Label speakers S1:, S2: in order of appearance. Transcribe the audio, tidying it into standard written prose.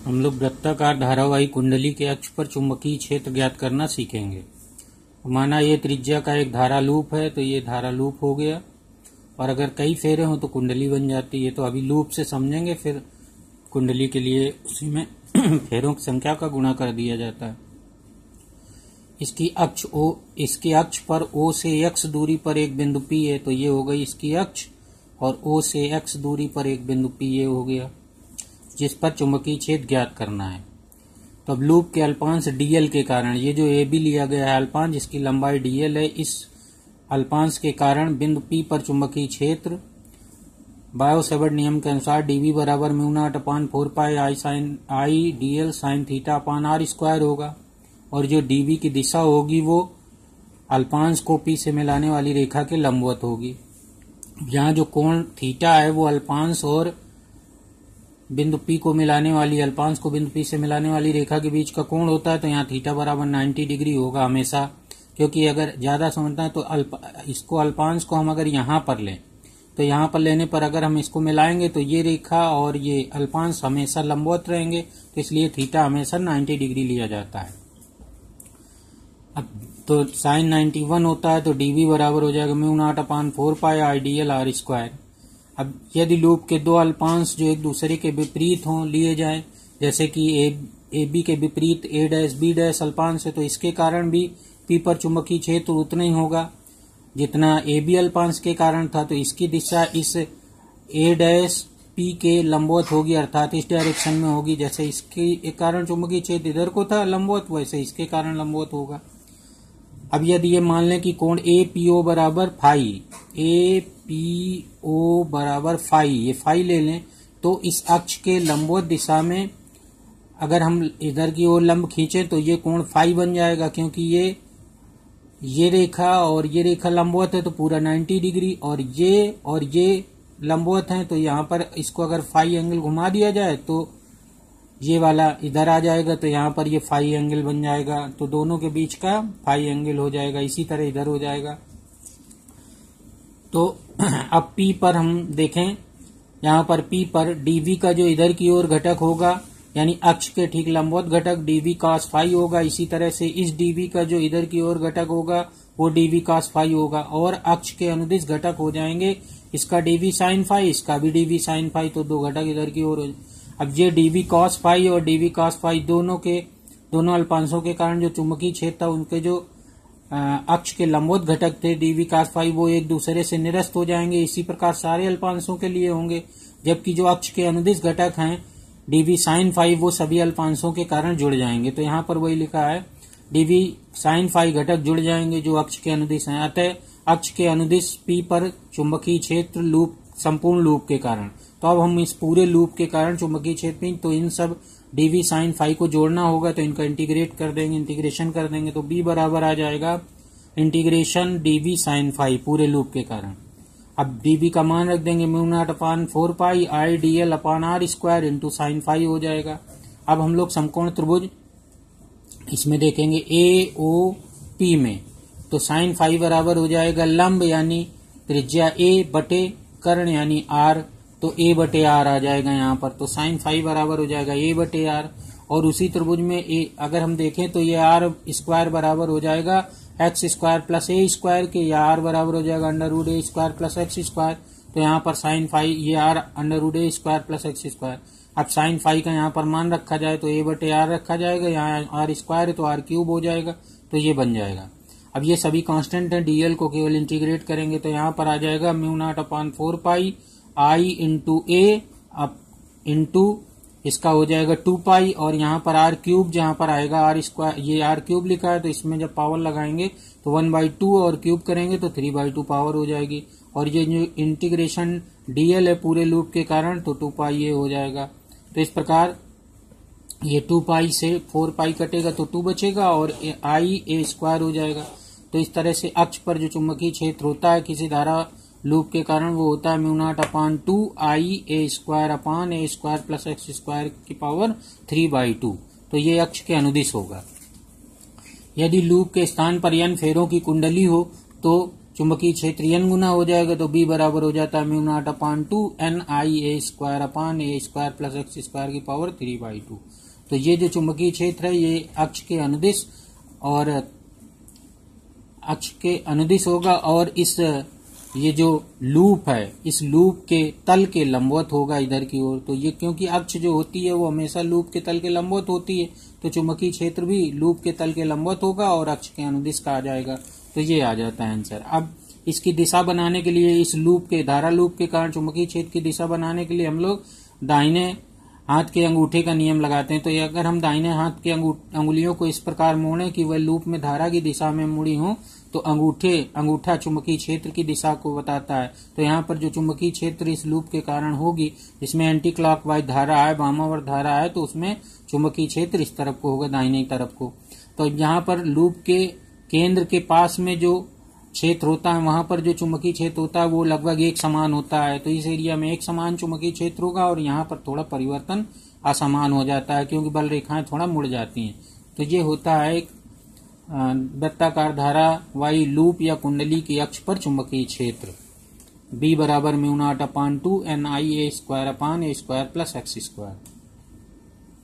S1: हम लोग वृत्ताकार धारावाही कुंडली के अक्ष पर चुंबकीय क्षेत्र ज्ञात करना सीखेंगे। माना ये त्रिज्या का एक धारा लूप है, तो ये धारा लूप हो गया, और अगर कई फेरे हो तो कुंडली बन जाती है। तो अभी लूप से समझेंगे, फिर कुंडली के लिए उसी में फेरों की संख्या का गुणा कर दिया जाता है। इसकी अक्ष पर O से x दूरी पर एक बिंदु P है, तो ये हो गई इसकी अक्ष, और O से x दूरी पर एक बिंदु P ये हो गया, जिस पर चुंबकीय क्षेत्र ज्ञात करना है। तो अब लूप के अल्पांश dl के कारण, ये जो AB लिया गया है अल्पांश, जिसकी लंबाई dl है, इस अल्पांश के कारण बिंदु P पर चुंबकीय क्षेत्र बायो-सेवर्ट नियम के अनुसार dV बराबर μ0/4π I dl sin θ/r² होगा, और जो dV की दिशा होगी वो अल्पांश को P से मिलाने वाली रेखा के लंबवत होगी। यहाँ जो कोण थीटा है वो अल्पांश और बिंदु P को मिलाने वाली, अल्पांश को बिंदु P से मिलाने वाली रेखा के बीच का कोण होता है, तो यहाँ थीटा बराबर 90 डिग्री होगा हमेशा। क्योंकि अगर ज्यादा समझना है तो इसको अल्पांश को हम अगर यहाँ पर लें, तो यहाँ पर लेने पर अगर हम इसको मिलाएंगे तो ये रेखा और ये अल्पांश हमेशा लंबवत रहेंगे, तो इसलिए थीटा हमेशा 90 डिग्री लिया जाता है। अब तो साइन 91 होता है, तो dV बराबर हो जाएगा μ0/4π I dl r²। अब यदि लूप के दो अल्पांश जो एक दूसरे के विपरीत हों लिए जाएं, जैसे कि AB के विपरीत A'-B' अल्पांश है, तो इसके कारण भी P पर चुंबकीय क्षेत्र उतना ही होगा जितना AB अल्पांश के कारण था। तो इसकी दिशा इस A'-P के लंबवत होगी, अर्थात इस डायरेक्शन में होगी। जैसे इसके कारण चुंबकीय क्षेत्र इधर को था लंबवत, वैसे इसके कारण लंबवत होगा। अब यदि ये मान लें कि कोण APO बराबर फाई, ये फाई ले लें, तो इस अक्ष के लंबवत दिशा में अगर हम इधर की ओर लंब खींचें तो ये कोण फाई बन जाएगा, क्योंकि ये रेखा और ये रेखा लंबवत है, तो पूरा 90 डिग्री, और ये लंबवत है, तो यहाँ पर इसको अगर फाई एंगल घुमा दिया जाए तो ये वाला इधर आ जाएगा, तो यहाँ पर ये फाई एंगल बन जाएगा, तो दोनों के बीच का फाई एंगल हो जाएगा। इसी तरह इधर हो जाएगा। तो अब P पर हम देखें, यहाँ पर P पर dV का जो इधर की ओर घटक होगा, यानी अक्ष के ठीक लंबवत घटक dV cos फाई होगा। इसी तरह से इस dV का जो इधर की ओर घटक होगा वो dV cos फाई होगा, और अक्ष के अनुदिश घटक हो जाएंगे इसका dV sin फाई, इसका भी dV sin फाई, तो दो घटक इधर की ओर। अब ये dV cos फाई और dV cos फाई दोनों अल्पांशों के कारण जो चुंबकीय क्षेत्र था, उनके जो अक्ष के लंबवत घटक थे dV cos फाई, वो एक दूसरे से निरस्त हो जाएंगे। इसी प्रकार सारे अल्पांशों के लिए होंगे, जबकि जो अक्ष के अनुदिश घटक हैं dV sin फाई, वो सभी अल्पांशों के कारण जुड़ जाएंगे। तो यहाँ पर वही लिखा है, dV sin फाई घटक जुड़ जाएंगे जो अक्ष के अनुदिश हैं। अतः अक्ष के अनुदिश P पर चुंबकीय क्षेत्र लूप, संपूर्ण लूप के कारण। तो अब हम इस पूरे लूप के कारण चुंबकीय क्षेत्र, तो इन सब dV sin फाई को जोड़ना होगा, तो इनका इंटीग्रेशन कर देंगे, तो B बराबर आ जाएगा इंटीग्रेशन dV sin फाई पूरे लूप के कारण। अब dV का मान रख देंगे μ0/4π I dl r² into sine phi हो जाएगा। अब हम लोग समकोण त्रिभुज इसमें देखेंगे AOP में, तो साइन फाई बराबर हो जाएगा लंब यानी त्रिज्या A बटे कर्ण यानी R, तो A बटे R आ जाएगा यहाँ पर। तो साइन फाई बराबर हो जाएगा A बटे R, और उसी त्रिभुज में अगर हम देखें तो ये R² बराबर हो जाएगा x² प्लस A² के, या R बराबर हो जाएगा √A² प्लस x²। तो यहाँ पर साइन फाई ये R √A² प्लस x²। अब साइन फाई का यहाँ पर मान रखा जाए तो A बटे R रखा जाएगा, यहाँ R² है तो R³ हो जाएगा, तो ये बन जाएगा। अब ये सभी कांस्टेंट हैं, dl को केवल इंटीग्रेट करेंगे तो यहाँ पर आ जाएगा μ0/4π I इंटू A इंटू इसका हो जाएगा 2π, और यहाँ पर R³, जहाँ पर आएगा R², ये R³ लिखा है, तो इसमें जब पावर लगाएंगे तो 1/2 और क्यूब करेंगे तो 3/2 पावर हो जाएगी। और ये जो इंटीग्रेशन dl है पूरे लूप के कारण, तो 2π ये हो जाएगा। तो इस प्रकार ये 2π से 4π कटेगा तो 2 बचेगा, और I A² हो जाएगा। तो इस तरह से अक्ष पर जो चुंबकीय क्षेत्र होता है किसी धारा लूप के कारण, वो होता है μ0/2 I A² प्लस x² की पावर 3/2। तो ये अक्ष के अनुदिश होगा। यदि लूप के स्थान पर n फेरों की कुंडली हो तो चुंबकीय क्षेत्र n गुना हो जाएगा तो B बराबर हो जाता है म्यू नॉट अपान 2 NIA² अपान A² प्लस x² की पावर 3/2। तो ये जो चुंबकीय क्षेत्र है ये अक्ष के अनुदिश होगा और इस ये जो लूप है इस लूप के तल के लंबवत होगा इधर की ओर। तो ये क्योंकि अक्ष जो होती है वो हमेशा लूप के तल के लंबवत होती है तो चुंबकीय क्षेत्र भी लूप के तल के लंबवत होगा और अक्ष के अनुदिश का आ जाएगा। तो ये आ जाता है आंसर। अब इसकी दिशा बनाने के लिए इस लूप के धारा लूप के कारण चुंबकीय क्षेत्र की दिशा बनाने के लिए हम लोग दाहिने हाथ के अंगूठे का नियम लगाते हैं। तो अगर हम दाहिने हाथ की अंगुलियों को इस प्रकार मोड़ें कि वह लूप में धारा की दिशा में मुड़ी हो तो अंगूठा चुंबकीय क्षेत्र की दिशा को बताता है। तो यहाँ पर जो चुंबकीय क्षेत्र इस लूप के कारण होगी इसमें एंटी क्लॉकवाइज धारा है, वामावर्त धारा है, तो उसमें चुंबकीय क्षेत्र इस तरफ को होगा, दाहिने तरफ को। तो यहाँ पर लूप के केंद्र के पास में जो क्षेत्र होता है वहां पर जो चुंबकीय क्षेत्र होता है वो लगभग एक समान होता है। तो इस एरिया में एक समान चुंबकीय क्षेत्र होगा और यहाँ पर थोड़ा परिवर्तन असमान हो जाता है क्योंकि बल रेखाएं थोड़ा मुड़ जाती हैं। तो ये होता है एक वृत्ताकार धारा वाली लूप या कुंडली की अक्ष पर चुंबकीय क्षेत्र। B बराबर म्यू नॉट अपान 2 NIA² अपान A² प्लस x²।